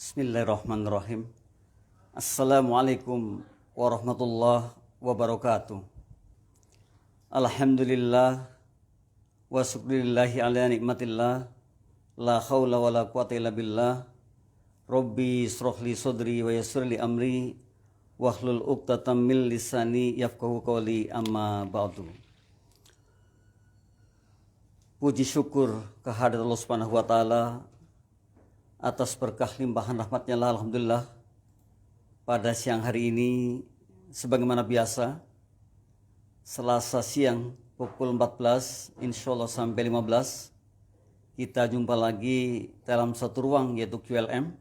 Bismillahirrahmanirrahim. Assalamualaikum warahmatullahi wabarakatuh. Alhamdulillah wa syukrillahi ala nikmatillah. La hawla wa la quwata illa billah. Rabbi srohli sodri wa yassirli amri wahlul uqtatam min lisani yafqahu qawli, amma ba'du. Puji syukur kehadirat Allah Subhanahu wa taala atas berkah limpahan rahmatnya lah, alhamdulillah. Pada siang hari ini sebagaimana biasa, Selasa siang pukul 14 insyaallah sampai 15 kita jumpa lagi dalam satu ruang, yaitu QLM,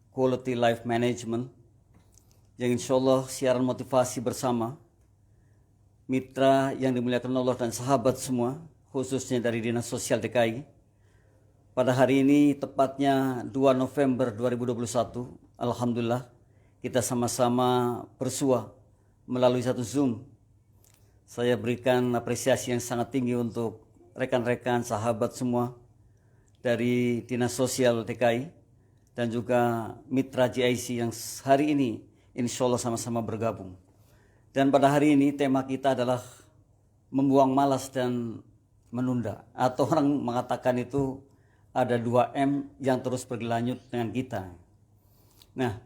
Quality Life Management, yang insyaallah siaran motivasi bersama mitra yang dimuliakan Allah dan sahabat semua, khususnya dari Dinas Sosial DKI. Pada hari ini tepatnya 2 November 2021, alhamdulillah kita sama-sama bersua melalui satu Zoom. Saya berikan apresiasi yang sangat tinggi untuk rekan-rekan sahabat semua dari Dinas Sosial DKI dan juga mitra GIC yang hari ini insya Allah sama-sama bergabung. Dan pada hari ini tema kita adalah membuang malas dan menunda, atau orang mengatakan itu ada 2M yang terus berlanjut dengan kita. Nah,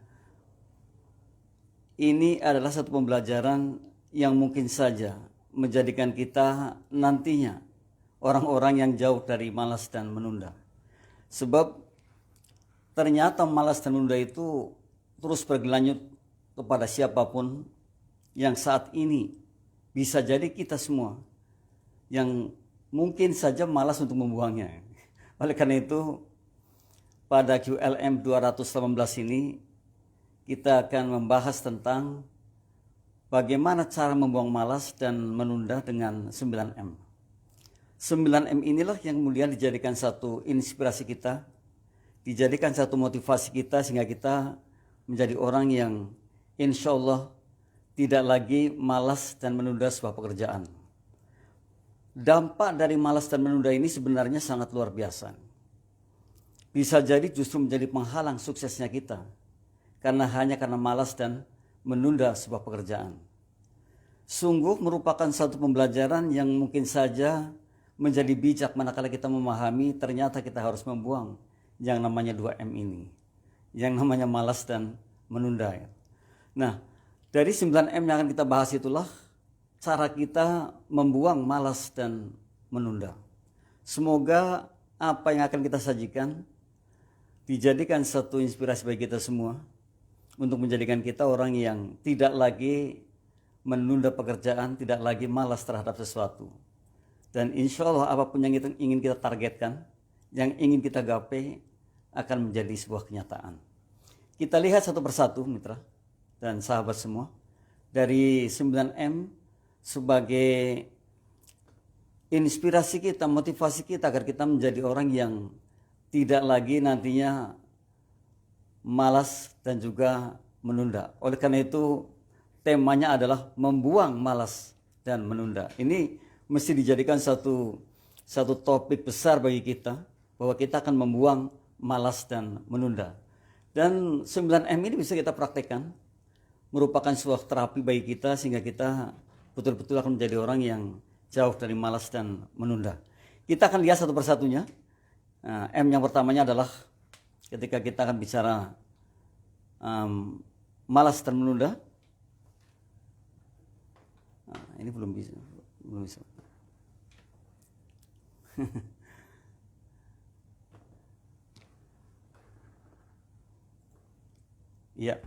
ini adalah satu pembelajaran yang mungkin saja menjadikan kita nantinya orang-orang yang jauh dari malas dan menunda. Sebab ternyata malas dan menunda itu terus berlanjut kepada siapapun yang saat ini bisa jadi kita semua yang mungkin saja malas untuk membuangnya. Oleh karena itu, pada QLM 218 ini kita akan membahas tentang bagaimana cara membuang malas dan menunda dengan 9M. 9M inilah yang kemudian dijadikan satu inspirasi kita, dijadikan satu motivasi kita sehingga kita menjadi orang yang insya Allah tidak lagi malas dan menunda sebuah pekerjaan. Dampak dari malas dan menunda ini sebenarnya sangat luar biasa. Bisa jadi justru menjadi penghalang suksesnya kita hanya karena malas dan menunda sebuah pekerjaan. Sungguh merupakan satu pembelajaran yang mungkin saja menjadi bijak manakala kita memahami ternyata kita harus membuang yang namanya 2M ini, yang namanya malas dan menunda. Nah, dari 9M yang akan kita bahas itulah cara kita membuang malas dan menunda. Semoga apa yang akan kita sajikan dijadikan satu inspirasi bagi kita semua untuk menjadikan kita orang yang tidak lagi menunda pekerjaan, tidak lagi malas terhadap sesuatu. Dan insya Allah apapun yang ingin kita targetkan, yang ingin kita gapai akan menjadi sebuah kenyataan. Kita lihat satu persatu mitra dan sahabat semua, dari 9M sebagai inspirasi kita, motivasi kita agar kita menjadi orang yang tidak lagi nantinya malas dan juga menunda. Oleh karena itu temanya adalah membuang malas dan menunda. Ini mesti dijadikan satu topik besar bagi kita, bahwa kita akan membuang malas dan menunda. Dan 9M ini bisa kita praktekkan, merupakan sebuah terapi bagi kita sehingga kita betul-betul akan menjadi orang yang jauh dari malas dan menunda. Kita akan lihat satu persatunya. M yang pertamanya adalah ketika kita akan bicara malas dan menunda. Ini belum bisa. Ya,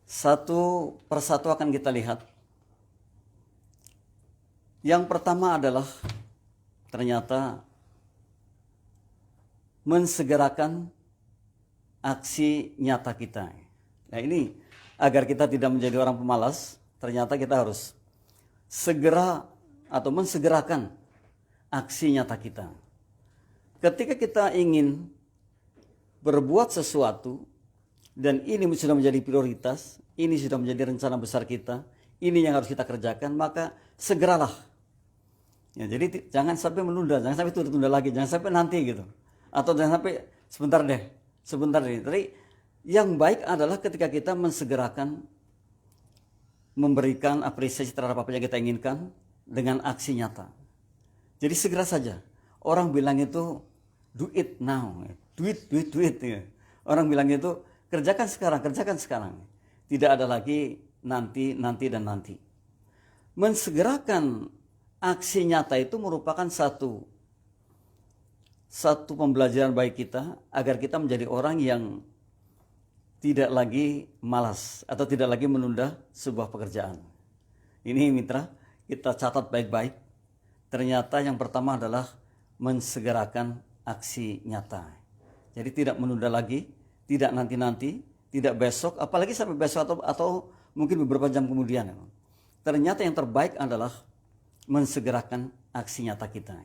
satu persatu akan kita lihat. Yang pertama adalah ternyata mensegerakan aksi nyata kita. Nah ini agar kita tidak menjadi orang pemalas, ternyata kita harus segera atau mensegerakan aksi nyata kita. Ketika kita ingin berbuat sesuatu dan ini sudah menjadi prioritas, ini sudah menjadi rencana besar kita, ini yang harus kita kerjakan, maka segeralah. Ya, jadi jangan sampai menunda, jangan sampai tunda lagi, jangan sampai nanti gitu. Atau jangan sampai sebentar deh, sebentar ini. Tapi yang baik adalah ketika kita mensegerakan memberikan apresiasi terhadap apa yang kita inginkan dengan aksi nyata. Jadi segera saja. Orang bilang itu do it now, do it. Ya. Orang bilang itu kerjakan sekarang. Tidak ada lagi nanti dan nanti. Mensegerakan aksi nyata itu merupakan satu pembelajaran baik kita agar kita menjadi orang yang tidak lagi malas atau tidak lagi menunda sebuah pekerjaan. Ini mitra, kita catat baik-baik. Ternyata yang pertama adalah mensegerakan aksi nyata. Jadi tidak menunda lagi, tidak nanti-nanti, tidak besok, apalagi sampai besok atau mungkin beberapa jam kemudian. Ternyata yang terbaik adalah mensegerakan aksi nyata kita.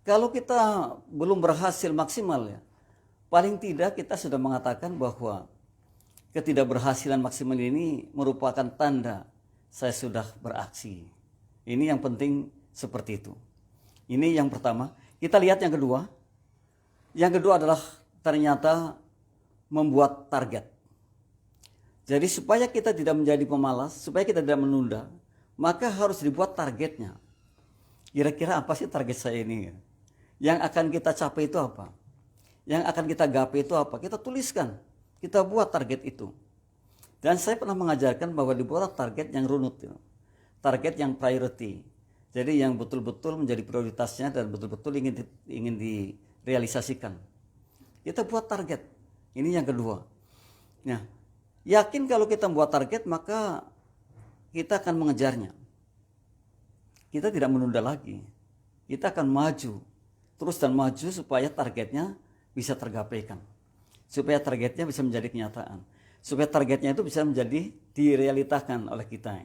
Kalau kita belum berhasil maksimal ya, paling tidak kita sudah mengatakan bahwa ketidakberhasilan maksimal ini merupakan tanda saya sudah beraksi. Ini yang penting seperti itu. Ini yang pertama. Kita lihat yang kedua. Yang kedua adalah ternyata membuat target. Jadi supaya kita tidak menjadi pemalas, supaya kita tidak menunda, maka harus dibuat targetnya. Kira-kira apa sih target saya ini? Yang akan kita capai itu apa? Yang akan kita gapai itu apa? Kita tuliskan, kita buat target itu. Dan saya pernah mengajarkan bahwa dibuat target yang runut, target yang priority. Jadi yang betul-betul menjadi prioritasnya dan betul-betul ingin direalisasikan. Kita buat target. Ini yang kedua. Nah, yakin kalau kita buat target maka kita akan mengejarnya. Kita tidak menunda lagi. Kita akan maju. Terus dan maju supaya targetnya bisa tergapaikan. Supaya targetnya bisa menjadi kenyataan. Supaya targetnya itu bisa menjadi direalitakan oleh kita.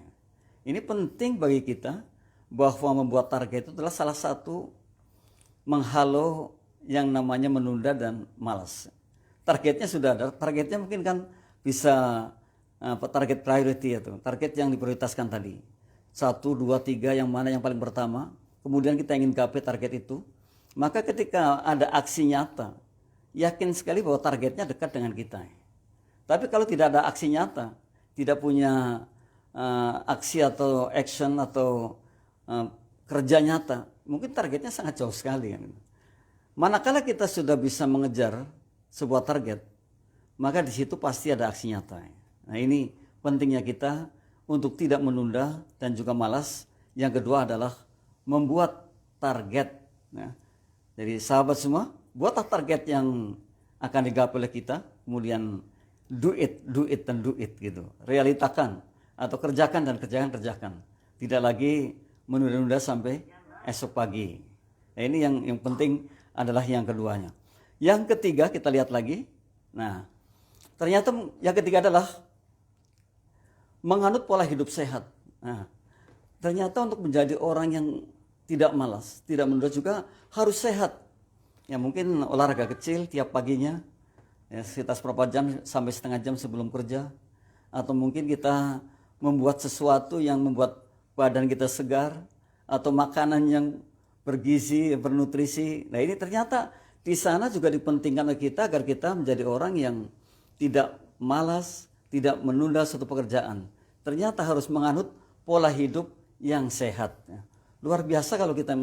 Ini penting bagi kita bahwa membuat target itu adalah salah satu menghalau yang namanya menunda dan malas. Targetnya sudah ada. Targetnya mungkin kan bisa target priority itu. Target yang diprioritaskan tadi. 1, 2, 3 yang mana yang paling pertama. Kemudian kita ingin gapai target itu. Maka ketika ada aksi nyata, yakin sekali bahwa targetnya dekat dengan kita. Tapi kalau tidak ada aksi nyata, tidak punya aksi atau action atau kerja nyata, mungkin targetnya sangat jauh sekali. Manakala kita sudah bisa mengejar sebuah target, maka di situ pasti ada aksi nyata. Nah ini pentingnya kita untuk tidak menunda dan juga malas. Yang kedua adalah membuat target. Nah, jadi sahabat semua, buatlah target yang akan digapai oleh kita, kemudian do it gitu. Realitakan atau kerjakan. Tidak lagi menunda-nunda sampai esok pagi. Nah, ini yang penting adalah yang keduanya. Yang ketiga kita lihat lagi. Nah, ternyata yang ketiga adalah menganut pola hidup sehat. Nah, ternyata untuk menjadi orang yang tidak malas, tidak menunda juga harus sehat. Ya mungkin olahraga kecil tiap paginya, ya, sekitar seberapa jam sampai setengah jam sebelum kerja. Atau mungkin kita membuat sesuatu yang membuat badan kita segar. Atau makanan yang bergizi, bernutrisi. Nah ini ternyata di sana juga dipentingkan oleh kita agar kita menjadi orang yang tidak malas, tidak menunda suatu pekerjaan. Ternyata harus menganut pola hidup yang sehat. Luar biasa kalau kita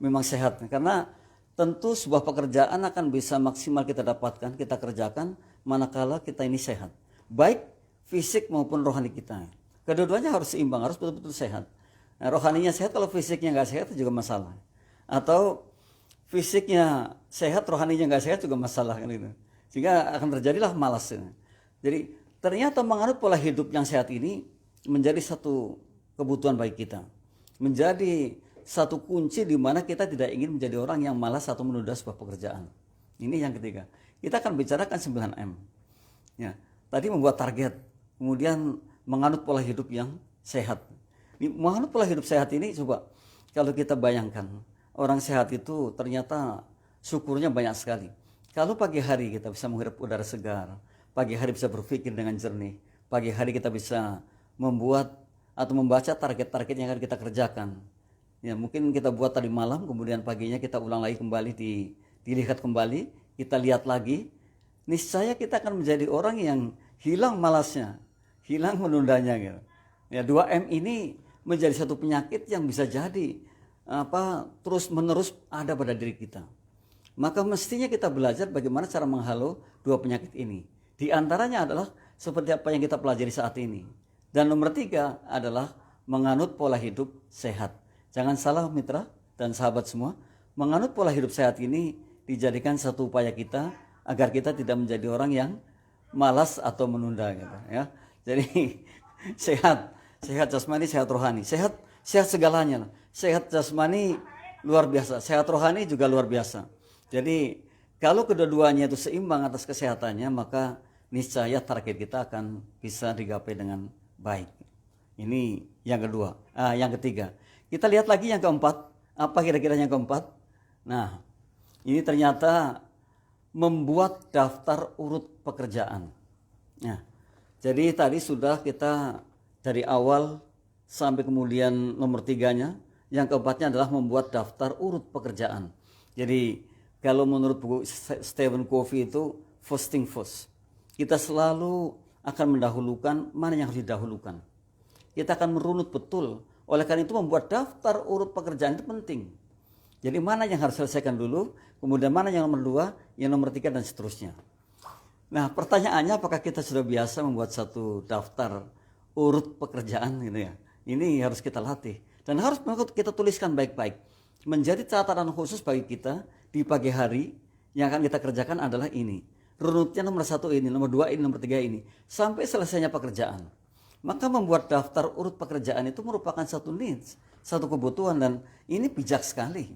memang sehat. Karena tentu sebuah pekerjaan akan bisa maksimal kita dapatkan, kita kerjakan manakala kita ini sehat. Baik fisik maupun rohani kita. Kedua-duanya harus seimbang, harus betul-betul sehat. Nah, rohaninya sehat, kalau fisiknya nggak sehat itu juga masalah. Atau fisiknya sehat, rohaninya nggak sehat juga masalah kan gitu. Sehingga akan terjadilah malas. Jadi ternyata menganut pola hidup yang sehat ini menjadi satu kebutuhan baik kita. Menjadi satu kunci di mana kita tidak ingin menjadi orang yang malas atau menunda sebuah pekerjaan. Ini yang ketiga. Kita akan bicarakan 9M. Ya, tadi membuat target, kemudian menganut pola hidup yang sehat. Menganut pola hidup sehat ini coba kalau kita bayangkan, orang sehat itu ternyata syukurnya banyak sekali. Kalau pagi hari kita bisa menghirup udara segar, pagi hari bisa berpikir dengan jernih, pagi hari kita bisa membuat atau membaca target-target yang akan kita kerjakan. Ya, mungkin kita buat tadi malam, kemudian paginya kita ulang lagi kembali, dilihat kembali, kita lihat lagi. niscaya kita akan menjadi orang yang hilang malasnya, hilang menundanya gitu. Ya, 2M ini menjadi satu penyakit yang bisa jadi terus menerus ada pada diri kita. Maka mestinya kita belajar bagaimana cara menghalau dua penyakit ini. Di antaranya adalah seperti apa yang kita pelajari saat ini. Dan nomor 3 adalah menganut pola hidup sehat. Jangan salah mitra dan sahabat semua, menganut pola hidup sehat ini dijadikan satu upaya kita agar kita tidak menjadi orang yang malas atau menunda gitu ya. Jadi sehat jasmani, sehat rohani, sehat segalanya. Sehat jasmani luar biasa, sehat rohani juga luar biasa. Jadi kalau kedua-duanya itu seimbang atas kesehatannya, maka niscaya target kita akan bisa digapai dengan baik. Ini yang kedua. Yang ketiga, kita lihat lagi yang keempat. Apa kira-kira yang keempat? Nah, ini ternyata membuat daftar urut pekerjaan. Nah, jadi tadi sudah kita dari awal sampai kemudian nomor 3-nya. Yang keempatnya adalah membuat daftar urut pekerjaan. Jadi kalau menurut buku Stephen Covey itu first thing first. Kita selalu akan mendahulukan mana yang harus didahulukan. Kita akan merunut betul. Oleh karena itu membuat daftar urut pekerjaan itu penting. Jadi mana yang harus selesaikan dulu, kemudian mana yang nomor 2, yang nomor 3 dan seterusnya. Nah, pertanyaannya apakah kita sudah biasa membuat satu daftar urut pekerjaan gitu ya. Ini harus kita latih dan harus kita tuliskan baik-baik. Menjadi catatan khusus bagi kita di pagi hari yang akan kita kerjakan adalah ini. Runutnya nomor 1 ini, nomor 2 ini, nomor 3 ini sampai selesainya pekerjaan. Maka membuat daftar urut pekerjaan itu merupakan satu needs, satu kebutuhan dan ini bijak sekali.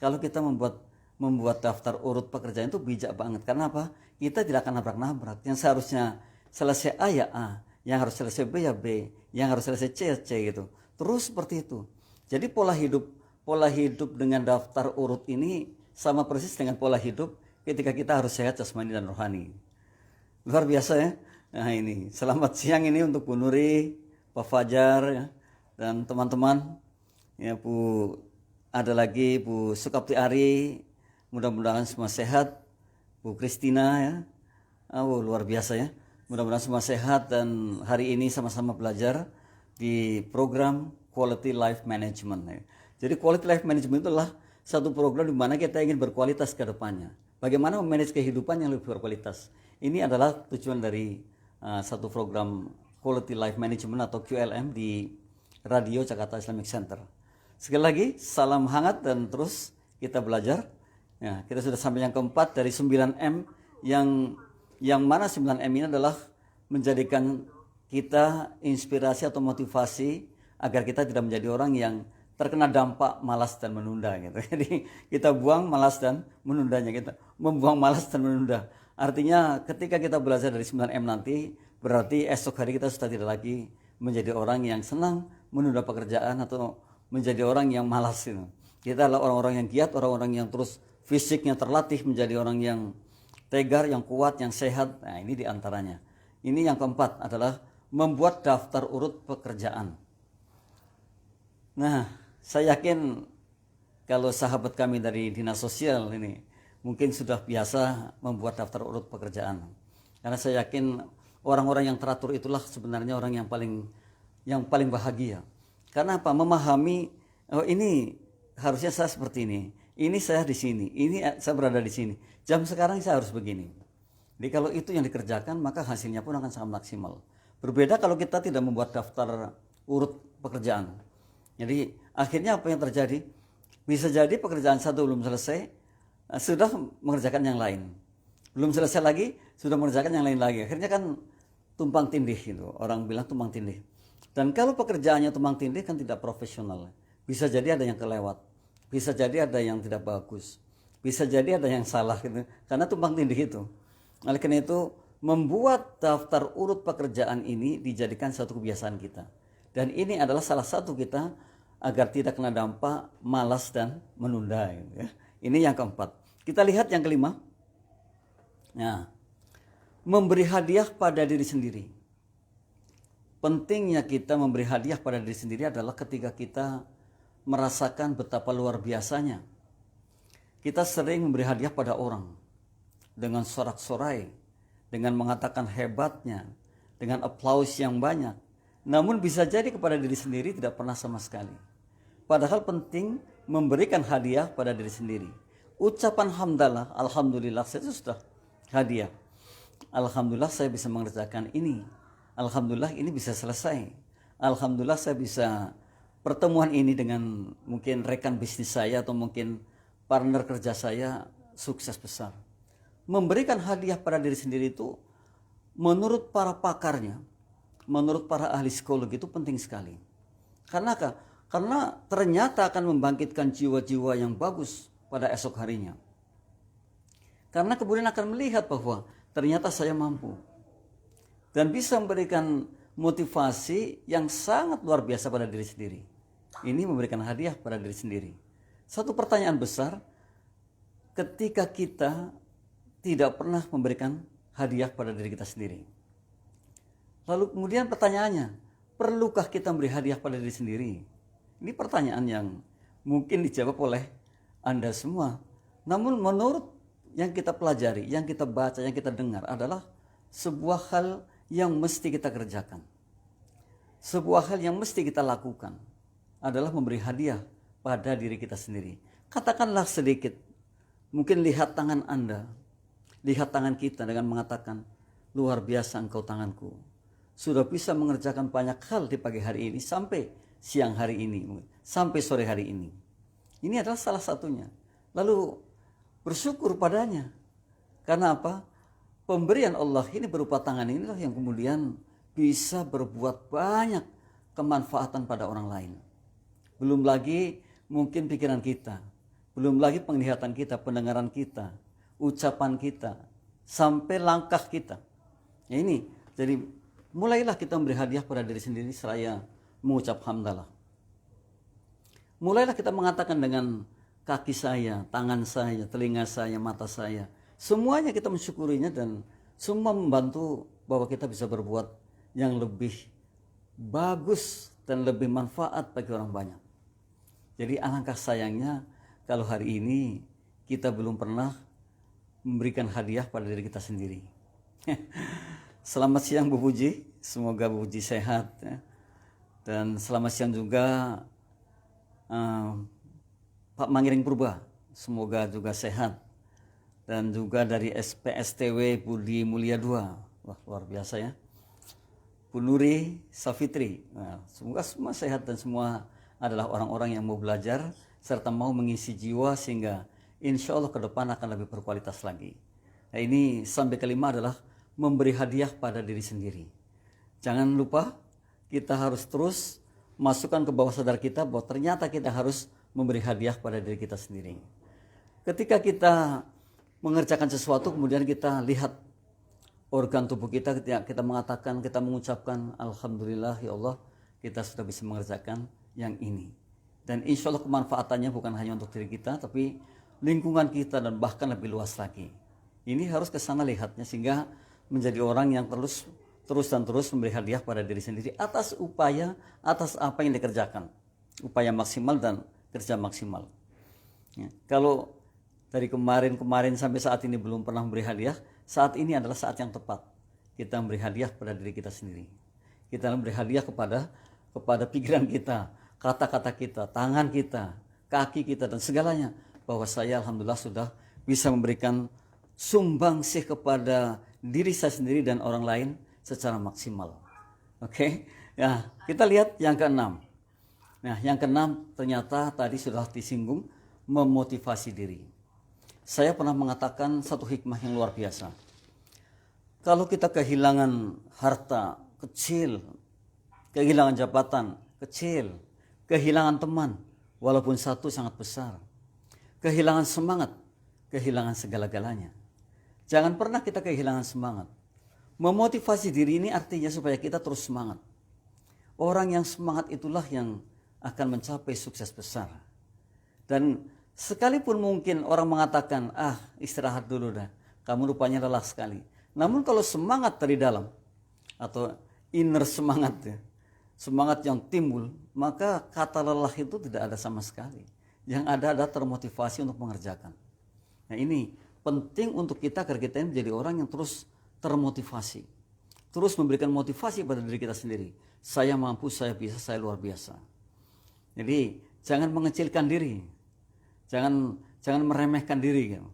Kalau kita membuat daftar urut pekerjaan itu bijak banget. Karena apa? Kita tidak akan nabrak-nabrak. Yang seharusnya selesai A ya A, yang harus selesai B ya B, yang harus selesai C ya C gitu. Terus seperti itu. Jadi pola hidup dengan daftar urut ini sama persis dengan pola hidup ketika kita harus sehat jasmani dan rohani. Luar biasa ya. Nah ini, selamat siang ini untuk Bu Nuri, Pak Fajar ya, dan teman-teman. Ya ada lagi Bu Sukapti Ari, mudah-mudahan semua sehat. Bu Kristina ya, luar biasa ya. Mudah-mudahan semua sehat dan hari ini sama-sama belajar di program Quality Life Management. Ya. Jadi Quality Life Management itulah satu program di mana kita ingin berkualitas ke depannya. Bagaimana memanage kehidupan yang lebih berkualitas. Ini adalah tujuan dari satu program Quality Life Management atau QLM di Radio Jakarta Islamic Center. Sekali lagi, salam hangat dan terus kita belajar. Ya, kita sudah sampai yang keempat dari 9M yang mana 9M ini adalah menjadikan kita inspirasi atau motivasi agar kita tidak menjadi orang yang terkena dampak malas dan menunda gitu. Jadi kita buang malas dan menundanya, kita membuang malas dan menunda. Artinya ketika kita belajar dari 9M nanti, berarti esok hari kita sudah tidak lagi menjadi orang yang senang menunda pekerjaan atau menjadi orang yang malas gitu. Kita adalah orang-orang yang giat, orang-orang yang terus fisiknya terlatih menjadi orang yang tegar, yang kuat, yang sehat. Nah ini diantaranya. Ini yang keempat adalah membuat daftar urut pekerjaan. Nah saya yakin kalau sahabat kami dari Dinas Sosial ini mungkin sudah biasa membuat daftar urut pekerjaan. Karena saya yakin orang-orang yang teratur itulah sebenarnya orang yang paling bahagia. Karena apa? Memahami ini harusnya saya seperti ini saya di sini, ini saya berada di sini. Jam sekarang saya harus begini. Jadi kalau itu yang dikerjakan maka hasilnya pun akan sangat maksimal. Berbeda kalau kita tidak membuat daftar urut pekerjaan. Jadi akhirnya apa yang terjadi? Bisa jadi pekerjaan satu belum selesai, sudah mengerjakan yang lain. Belum selesai lagi, sudah mengerjakan yang lain lagi. Akhirnya kan tumpang tindih gitu. Orang bilang tumpang tindih. Dan kalau pekerjaannya tumpang tindih kan tidak profesional. Bisa jadi ada yang kelewat. Bisa jadi ada yang tidak bagus. Bisa jadi ada yang salah gitu. Karena tumpang tindih itu. Oleh karena itu, membuat daftar urut pekerjaan ini dijadikan satu kebiasaan kita. Dan ini adalah salah satu kita agar tidak kena dampak malas dan menunda gitu ya. Ini yang keempat. Kita lihat yang kelima. Nah, memberi hadiah pada diri sendiri. Pentingnya kita memberi hadiah pada diri sendiri adalah ketika kita merasakan betapa luar biasanya. Kita sering memberi hadiah pada orang dengan sorak-sorai, dengan mengatakan hebatnya, dengan aplaus yang banyak. Namun bisa jadi kepada diri sendiri tidak pernah sama sekali. Padahal penting memberikan hadiah pada diri sendiri. Ucapan hamdalah, alhamdulillah saya sudah hadiah. Alhamdulillah saya bisa mengerjakan ini. Alhamdulillah ini bisa selesai. Alhamdulillah saya bisa pertemuan ini dengan mungkin rekan bisnis saya atau mungkin partner kerja saya sukses besar. Memberikan hadiah pada diri sendiri itu menurut para pakarnya, menurut para ahli psikologi itu penting sekali. Karena apa? Karena ternyata akan membangkitkan jiwa-jiwa yang bagus pada esok harinya. Karena kemudian akan melihat bahwa ternyata saya mampu. Dan bisa memberikan motivasi yang sangat luar biasa pada diri sendiri. Ini memberikan hadiah pada diri sendiri. Satu pertanyaan besar, ketika kita tidak pernah memberikan hadiah pada diri kita sendiri. Lalu kemudian pertanyaannya, perlukah kita memberi hadiah pada diri sendiri? Ini pertanyaan yang mungkin dijawab oleh Anda semua. Namun menurut yang kita pelajari, yang kita baca, yang kita dengar adalah sebuah hal yang mesti kita kerjakan. Sebuah hal yang mesti kita lakukan adalah memberi hadiah pada diri kita sendiri. Katakanlah sedikit, mungkin lihat tangan Anda, lihat tangan kita dengan mengatakan, luar biasa engkau tanganku. Sudah bisa mengerjakan banyak hal di pagi hari ini sampai siang hari ini, sampai sore hari ini. Ini adalah salah satunya. Lalu bersyukur padanya. Karena apa? Pemberian Allah ini berupa tangan inilah yang kemudian bisa berbuat banyak kemanfaatan pada orang lain. Belum lagi mungkin pikiran kita, belum lagi penglihatan kita, pendengaran kita, ucapan kita, sampai langkah kita. Ya ini, jadi mulailah kita memberi hadiah pada diri sendiri seraya mengucap hamdalah. Mulailah kita mengatakan dengan kaki saya, tangan saya, telinga saya, mata saya. Semuanya kita mensyukurinya dan semua membantu bahwa kita bisa berbuat yang lebih bagus dan lebih manfaat bagi orang banyak. Jadi alangkah sayangnya kalau hari ini kita belum pernah memberikan hadiah pada diri kita sendiri. Selamat siang Bu Puji, semoga Bu Puji sehat ya. Dan selamat siang juga Pak Mangiring Purba, semoga juga sehat. Dan juga dari SPSTW Budi Mulia 2, wah luar biasa ya. Bu Nuri Safitri, nah, semoga semua sehat dan semua adalah orang-orang yang mau belajar serta mau mengisi jiwa sehingga insya Allah ke depan akan lebih berkualitas lagi. Nah ini sampai kelima adalah memberi hadiah pada diri sendiri. Jangan lupa kita harus terus masukkan ke bawah sadar kita bahwa ternyata kita harus memberi hadiah pada diri kita sendiri. Ketika kita mengerjakan sesuatu kemudian kita lihat organ tubuh kita, ketika kita mengatakan, kita mengucapkan alhamdulillah ya Allah kita sudah bisa mengerjakan yang ini. Dan insya Allah kemanfaatannya bukan hanya untuk diri kita tapi lingkungan kita dan bahkan lebih luas lagi. Ini harus ke sana lihatnya sehingga menjadi orang yang terus memberi hadiah pada diri sendiri atas upaya, atas apa yang dikerjakan. Upaya maksimal dan kerja maksimal. Ya, kalau dari kemarin sampai saat ini belum pernah memberi hadiah, saat ini adalah saat yang tepat kita memberi hadiah pada diri kita sendiri. Kita memberi hadiah kepada pikiran kita, kata-kata kita, tangan kita, kaki kita dan segalanya, bahwa saya alhamdulillah sudah bisa memberikan sumbangsih kepada diri saya sendiri dan orang lain secara maksimal. Oke. Ya, kita lihat yang keenam. Nah, yang keenam ternyata tadi sudah disinggung, memotivasi diri. Saya pernah mengatakan satu hikmah yang luar biasa. Kalau kita kehilangan harta kecil, kehilangan jabatan kecil, kehilangan teman walaupun satu sangat besar, kehilangan semangat, kehilangan segala-galanya. Jangan pernah kita kehilangan semangat. Memotivasi diri ini artinya supaya kita terus semangat. Orang yang semangat itulah yang akan mencapai sukses besar. Dan sekalipun mungkin orang mengatakan, istirahat dulu dah, kamu rupanya lelah sekali. Namun kalau semangat dari dalam, atau inner semangat ya, semangat yang timbul, maka kata lelah itu tidak ada sama sekali. Yang ada adalah termotivasi untuk mengerjakan. Nah ini penting untuk kita agar kita menjadi orang yang terus termotivasi. Terus memberikan motivasi pada diri kita sendiri. Saya mampu, saya bisa, saya luar biasa. Jadi jangan mengecilkan diri. Jangan meremehkan diri. Gitu.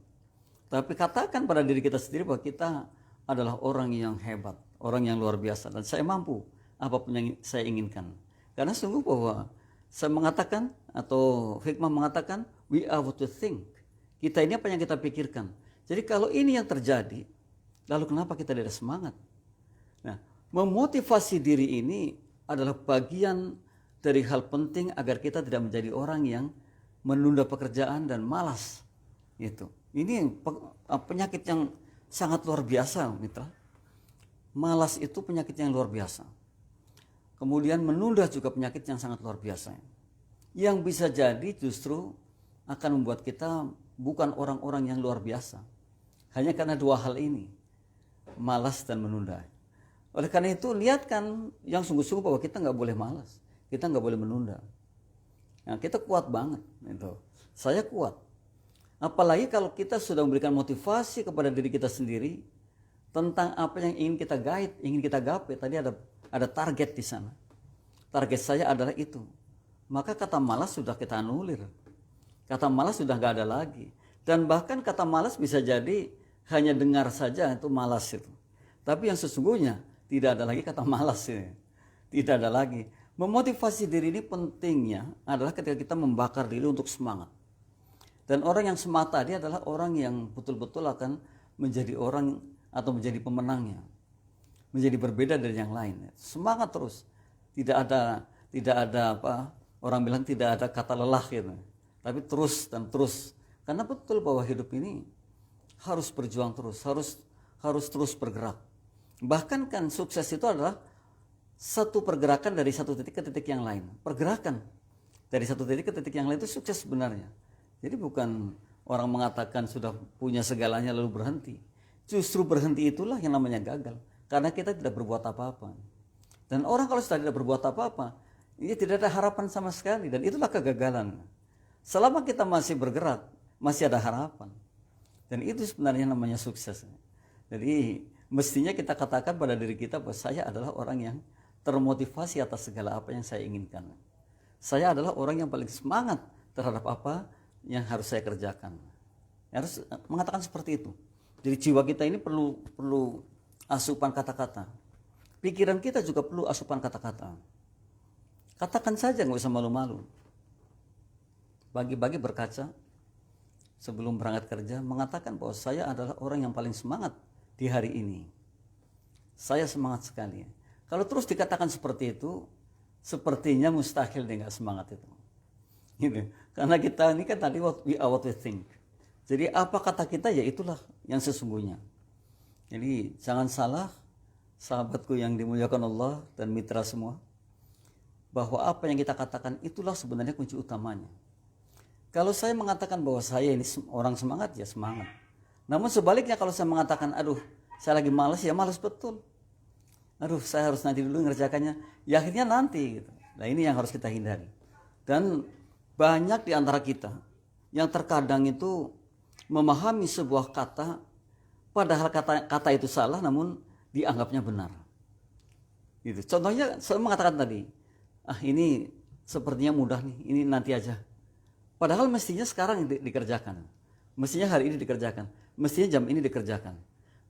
Tapi katakan pada diri kita sendiri bahwa kita adalah orang yang hebat, orang yang luar biasa. Dan saya mampu apapun yang saya inginkan. Karena sungguh bahwa saya mengatakan atau hikmah mengatakan we are what we think. Kita ini apa yang kita pikirkan. Jadi kalau ini yang terjadi, lalu kenapa kita tidak semangat? Nah, memotivasi diri ini adalah bagian dari hal penting agar kita tidak menjadi orang yang menunda pekerjaan dan malas. Itu. Ini penyakit yang sangat luar biasa, mitra. Malas itu penyakit yang luar biasa. Kemudian menunda juga penyakit yang sangat luar biasa. Yang bisa jadi justru akan membuat kita bukan orang-orang yang luar biasa. Hanya karena dua hal ini, malas dan menunda. Oleh karena itu, lihatkan yang sungguh-sungguh bahwa kita nggak boleh malas, kita nggak boleh menunda. Nah, kita kuat banget, itu. Saya kuat. Apalagi kalau kita sudah memberikan motivasi kepada diri kita sendiri tentang apa yang ingin kita guide, ingin kita gapai. Tadi ada target di sana. Target saya adalah itu. Maka kata malas sudah kita anulir. Kata malas sudah nggak ada lagi. Dan bahkan kata malas bisa jadi hanya dengar saja itu malas itu. Tapi yang sesungguhnya tidak ada lagi kata malas ini. Tidak ada lagi. Memotivasi diri ini pentingnya adalah ketika kita membakar diri untuk semangat. Dan orang yang semata dia adalah orang yang betul-betul akan menjadi orang atau menjadi pemenangnya. Menjadi berbeda dari yang lain. Semangat terus. Tidak ada apa? Orang bilang tidak ada kata lelah gitu. Tapi terus dan terus. Karena betul bahwa hidup ini harus berjuang terus, harus terus bergerak. Bahkan kan sukses itu adalah satu pergerakan dari satu titik ke titik yang lain. Pergerakan dari satu titik ke titik yang lain itu sukses sebenarnya. Jadi bukan orang mengatakan sudah punya segalanya lalu berhenti. Justru berhenti itulah yang namanya gagal. Karena kita tidak berbuat apa-apa. Dan orang kalau sudah tidak berbuat apa-apa, ini tidak ada harapan sama sekali. Dan itulah kegagalan. Selama kita masih bergerak, masih ada harapan. Dan itu sebenarnya namanya sukses. Jadi mestinya kita katakan pada diri kita bahwa saya adalah orang yang termotivasi atas segala apa yang saya inginkan. Saya adalah orang yang paling semangat terhadap apa yang harus saya kerjakan. Harus mengatakan seperti itu. Jadi jiwa kita ini perlu asupan kata-kata. Pikiran kita juga perlu asupan kata-kata. Katakan saja, nggak usah malu-malu. Pagi-pagi berkaca sebelum berangkat kerja mengatakan bahwa saya adalah orang yang paling semangat di hari ini. Saya semangat sekali. Kalau terus dikatakan seperti itu, sepertinya mustahil dia nggak semangat itu. Gitu. Karena kita ini kan tadi what we think. Jadi apa kata kita ya itulah yang sesungguhnya. Jadi jangan salah sahabatku yang dimuliakan Allah dan mitra semua, bahwa apa yang kita katakan itulah sebenarnya kunci utamanya. Kalau saya mengatakan bahwa saya ini orang semangat, ya semangat. Namun sebaliknya kalau saya mengatakan, aduh saya lagi malas, ya malas betul. Aduh saya harus nanti dulu ngerjakannya, ya akhirnya nanti. Gitu. Nah ini yang harus kita hindari. Dan banyak di antara kita yang terkadang itu memahami sebuah kata, padahal kata itu salah namun dianggapnya benar. Gitu. Contohnya saya mengatakan tadi, ini sepertinya mudah nih, ini nanti aja. Padahal mestinya sekarang dikerjakan. Mestinya hari ini dikerjakan. Mestinya jam ini dikerjakan.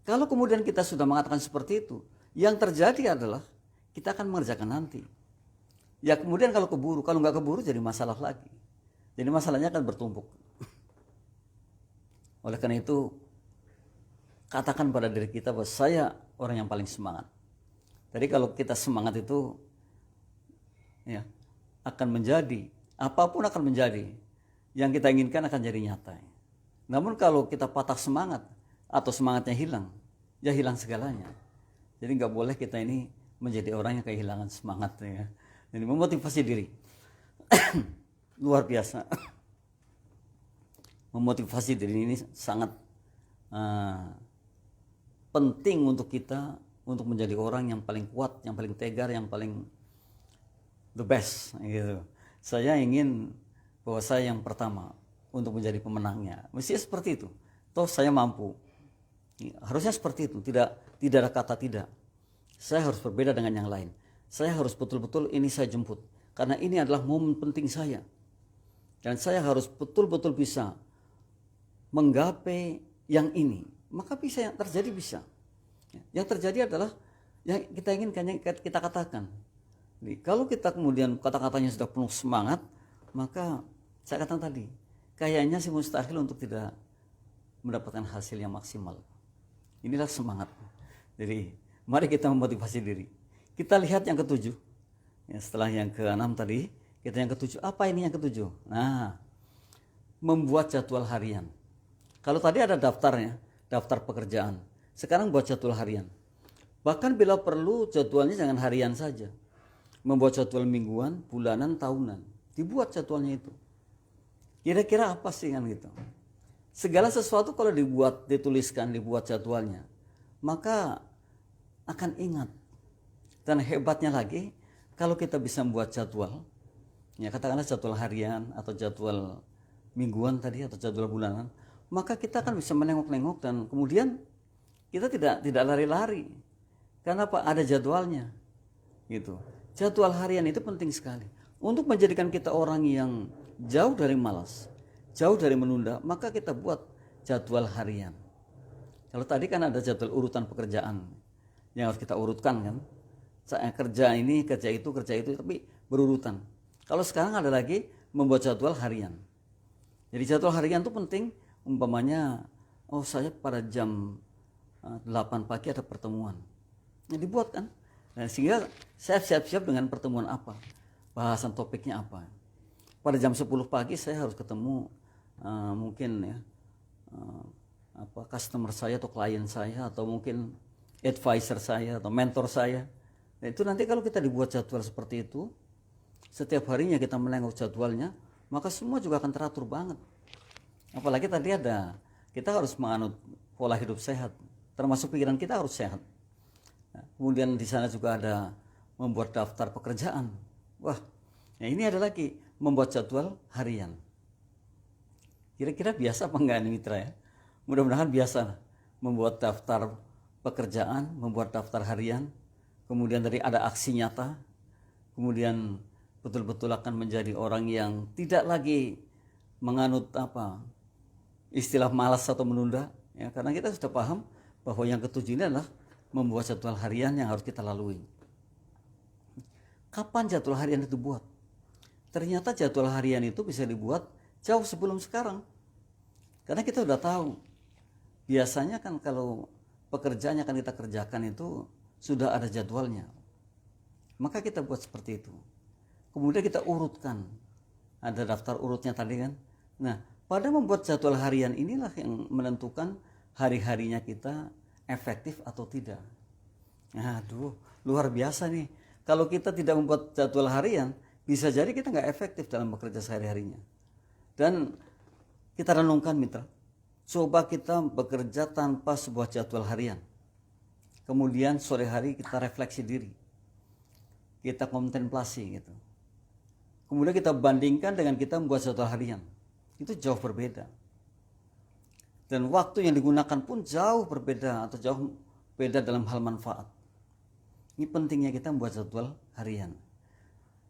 Kalau kemudian kita sudah mengatakan seperti itu, yang terjadi adalah kita akan mengerjakan nanti. Ya kemudian kalau keburu, kalau nggak keburu jadi masalah lagi. Jadi masalahnya akan bertumpuk. Oleh karena itu, katakan pada diri kita bahwa saya orang yang paling semangat. Jadi kalau kita semangat itu, ya akan menjadi, apapun akan menjadi. Yang kita inginkan akan jadi nyata. Namun kalau kita patah semangat atau semangatnya hilang, ya hilang segalanya. Jadi nggak boleh kita ini menjadi orang yang kehilangan semangat. Ya. Jadi memotivasi diri. Luar biasa. Memotivasi diri ini sangat penting untuk kita untuk menjadi orang yang paling kuat, yang paling tegar, yang paling the best. Gitu. Saya ingin bahwa saya yang pertama untuk menjadi pemenangnya. Mestinya seperti itu. Toh saya mampu. Harusnya seperti itu, tidak ada kata tidak. Saya harus berbeda dengan yang lain. Saya harus betul-betul ini saya jemput. Karena ini adalah momen penting saya. Dan saya harus betul-betul bisa menggapai yang ini. Maka bisa yang terjadi bisa. Yang terjadi adalah yang kita inginkan, yang kita katakan. Jadi, kalau kita kemudian kata-katanya sudah penuh semangat, maka saya katakan tadi, kayaknya sih mustahil untuk tidak mendapatkan hasil yang maksimal. Inilah semangat. Jadi mari kita memotivasi diri. Kita lihat yang ketujuh. Ya, setelah yang keenam tadi, kita yang ketujuh. Apa ini yang ketujuh? Nah, membuat jadwal harian. Kalau tadi ada daftarnya, daftar pekerjaan. Sekarang buat jadwal harian. Bahkan bila perlu jadwalnya jangan harian saja. Membuat jadwal mingguan, bulanan, tahunan. Dibuat jadwalnya itu. Kira-kira apa sih kan gitu? Segala sesuatu kalau dibuat, dituliskan, dibuat jadwalnya, maka akan ingat. Dan hebatnya lagi, kalau kita bisa membuat jadwal, ya katakanlah jadwal harian atau jadwal mingguan tadi atau jadwal bulanan, maka kita akan bisa menengok-nengok dan kemudian kita tidak lari-lari. Karena apa? Ada jadwalnya. Gitu. Jadwal harian itu penting sekali untuk menjadikan kita orang yang jauh dari malas. Jauh dari menunda, maka kita buat jadwal harian. Kalau tadi kan ada jadwal urutan pekerjaan yang harus kita urutkan kan. Saya kerja ini, kerja itu, tapi berurutan. Kalau sekarang ada lagi membuat jadwal harian. Jadi jadwal harian itu penting, umpamanya, saya pada jam 8 pagi ada pertemuan. Nah, dibuat kan. Nah, sehingga saya siap-siap dengan pertemuan apa, bahasan topiknya apa. Pada jam 10 pagi saya harus ketemu mungkin ya customer saya atau klien saya atau mungkin advisor saya atau mentor saya. Nah, itu nanti kalau kita dibuat jadwal seperti itu, setiap harinya kita menengok jadwalnya, maka semua juga akan teratur banget. Apalagi tadi kita harus menganut pola hidup sehat, termasuk pikiran kita harus sehat. Nah, kemudian di sana juga ada membuat daftar pekerjaan. Wah, nah ini ada lagi membuat jadwal harian. Kira-kira biasa apa enggak nih mitra ya? Mudah-mudahan biasa membuat daftar pekerjaan, membuat daftar harian, kemudian tadi ada aksi nyata, kemudian betul-betul akan menjadi orang yang tidak lagi menganut istilah malas atau menunda, ya, karena kita sudah paham bahwa yang ketujuh ini adalah membuat jadwal harian yang harus kita lalui. Kapan jadwal harian itu buat? Ternyata jadwal harian itu bisa dibuat jauh sebelum sekarang. Karena kita udah tahu, biasanya kan kalau pekerjaan yang akan kita kerjakan itu sudah ada jadwalnya. Maka kita buat seperti itu. Kemudian kita urutkan. Ada daftar urutnya tadi kan. Nah, pada membuat jadwal harian inilah yang menentukan hari-harinya kita efektif atau tidak. Aduh, luar biasa nih. Kalau kita tidak membuat jadwal harian, bisa jadi kita nggak efektif dalam bekerja sehari-harinya. Dan kita renungkan mitra, coba kita bekerja tanpa sebuah jadwal harian. Kemudian sore hari kita refleksi diri, kita kontemplasi gitu. Kemudian kita bandingkan dengan kita membuat jadwal harian, itu jauh berbeda. Dan waktu yang digunakan pun jauh berbeda atau jauh beda dalam hal manfaat. Ini pentingnya kita membuat jadwal harian.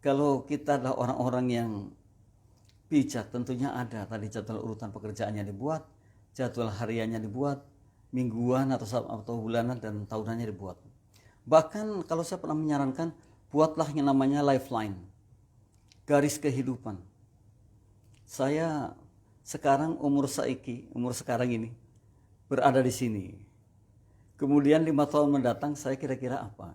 Kalau kita adalah orang-orang yang bijak, tentunya ada tadi jadwal urutan pekerjaannya dibuat, jadwal hariannya dibuat, mingguan atau bulanan dan tahunannya dibuat. Bahkan kalau saya pernah menyarankan, buatlah yang namanya lifeline, garis kehidupan. Saya sekarang umur sekarang ini berada di sini. Kemudian 5 tahun mendatang saya kira-kira apa?